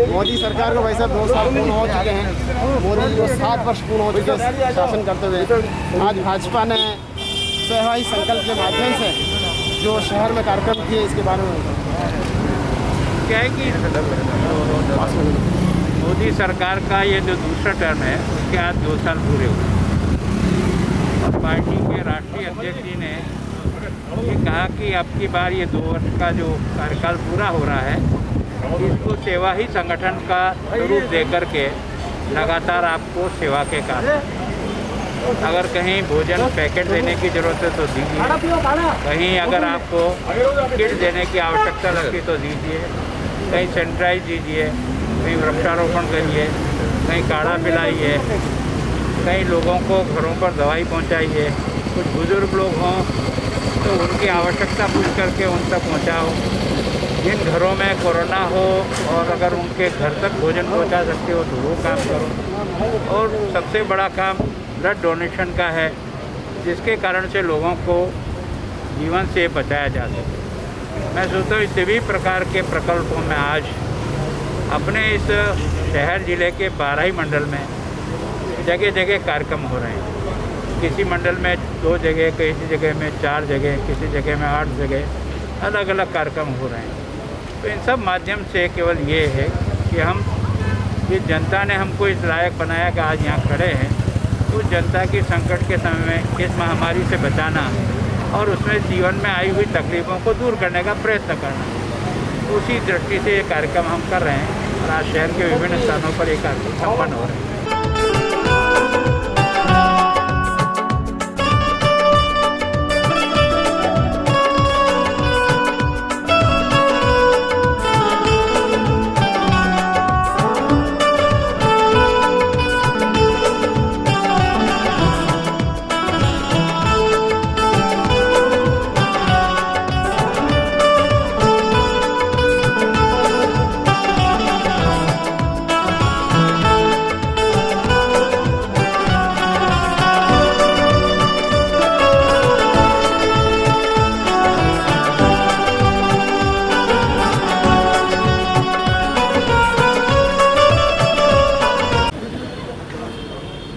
मोदी सरकार को भाई साहब 2 साल पूर्ण हो चुके हैं। मोदी को 7 वर्ष पूर्ण हो चुके हैं शासन करते हुए। आज भाजपा ने सेवा ही संकल्प के माध्यम से जो शहर में कार्यक्रम किए, इसके बारे में क्या है कि मोदी सरकार का ये जो दूसरा टर्म है उसके आज 2 साल पूरे हुए और पार्टी के राष्ट्रीय अध्यक्ष जी ने ये कहा कि अब की बार ये 2 वर्ष का जो कार्यकाल पूरा हो रहा है इसको सेवा ही संगठन का स्वरूप दे करके लगातार आपको सेवा के काम, अगर कहीं भोजन पैकेट देने की ज़रूरत है तो दीजिए, कहीं अगर आपको किट देने की आवश्यकता लगती तो दीजिए, कहीं सैनिटाइज दीजिए, कहीं वृक्षारोपण करिए, कहीं काढ़ा पिलाइए, कई लोगों को घरों पर दवाई पहुंचाइए। कुछ बुज़ुर्ग लोग हों तो उनकी आवश्यकता पूछ करके उन तक पहुंचाओ। जिन घरों में कोरोना हो और अगर उनके घर तक भोजन पहुंचा सकते हो तो वो काम करो। और सबसे बड़ा काम ब्लड डोनेशन का है, जिसके कारण से लोगों को जीवन से बचाया जा सके। मैं सोचता हूँ सभी प्रकार के प्रकल्पों में आज अपने इस शहर ज़िले के 12 ही मंडल में जगह जगह कार्यक्रम हो रहे हैं। किसी मंडल में 2 जगह, किसी जगह में 4 जगह, किसी जगह में 8 जगह अलग अलग कार्यक्रम हो रहे हैं। तो इन सब माध्यम से केवल ये है कि हम जिस जनता ने हमको इस लायक बनाया कि आज यहाँ खड़े हैं, उस जनता की संकट के समय में इस महामारी से बचाना और उसमें जीवन में आई हुई तकलीफ़ों को दूर करने का प्रयत्न करना, उसी दृष्टि से ये कार्यक्रम हम कर रहे हैं। और आज शहर के विभिन्न स्थानों पर ये कार्यक्रम संपन्न हो रहे हैं।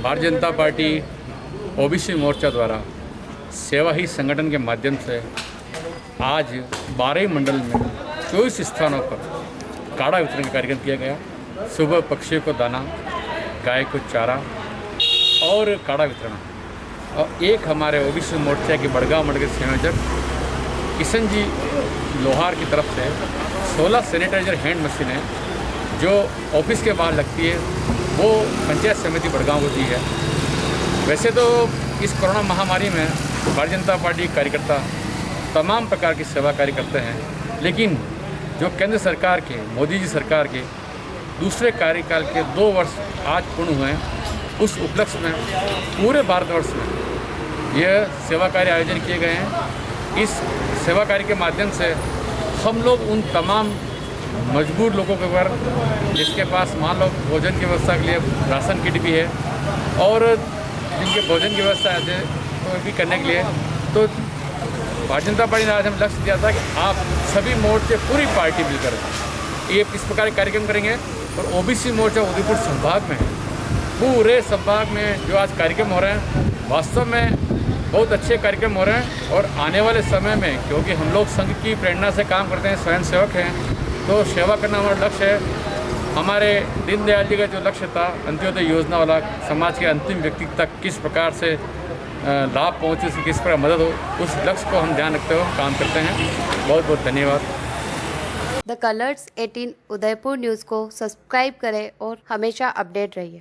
भारतीय जनता पार्टी ओबीसी मोर्चा द्वारा सेवा ही संगठन के माध्यम से आज 12 मंडल में 24 स्थानों पर काढ़ा वितरण का कार्यक्रम किया गया। सुबह पक्षियों को दाना, गाय को चारा और काढ़ा वितरण। और एक हमारे ओबीसी मोर्चा के बड़गांव मंडल के संयोजक किशन जी लोहार की तरफ से 16 सैनिटाइजर हैंड मशीनें जो ऑफिस के बाहर लगती है वो पंचायत समिति बड़गांव को दी है। वैसे तो इस कोरोना महामारी में भारतीय जनता पार्टी कार्यकर्ता तमाम प्रकार की सेवा कार्य करते हैं, लेकिन जो केंद्र सरकार के, मोदी जी सरकार के दूसरे कार्यकाल के 2 वर्ष आज पूर्ण हुए हैं, उस उपलक्ष्य में पूरे भारतवर्ष में यह सेवा कार्य आयोजन किए गए हैं। इस सेवा कार्य के माध्यम से हम लोग उन तमाम मजबूर लोगों के ऊपर जिसके पास मान लो भोजन की व्यवस्था के लिए राशन किट भी है और जिनके भोजन की व्यवस्था है तो भी करने के लिए, तो भारतीय जनता पार्टी ने आज हम लक्ष्य दिया था कि आप सभी मोर्चे पूरी पार्टी मिलकर ये इस प्रकार के कार्यक्रम करेंगे। और ओबीसी मोर्चा उदयपुर संभाग में पूरे संभाग में जो आज कार्यक्रम हो रहे हैं वास्तव में बहुत अच्छे कार्यक्रम हो रहे हैं। और आने वाले समय में, क्योंकि हम लोग संघ की प्रेरणा से काम करते हैं, स्वयं सेवक हैं, तो सेवा करना हमारा लक्ष्य है। हमारे दीनदयाल जी का जो लक्ष्य था अंत्योदय योजना वाला, समाज के अंतिम व्यक्ति तक किस प्रकार से लाभ पहुँचे, उसकी किस प्रकार मदद हो, उस लक्ष्य को हम ध्यान रखते हुए काम करते हैं। बहुत बहुत धन्यवाद। द कलर्स 18 उदयपुर न्यूज़ को सब्सक्राइब करें और हमेशा अपडेट रहिए।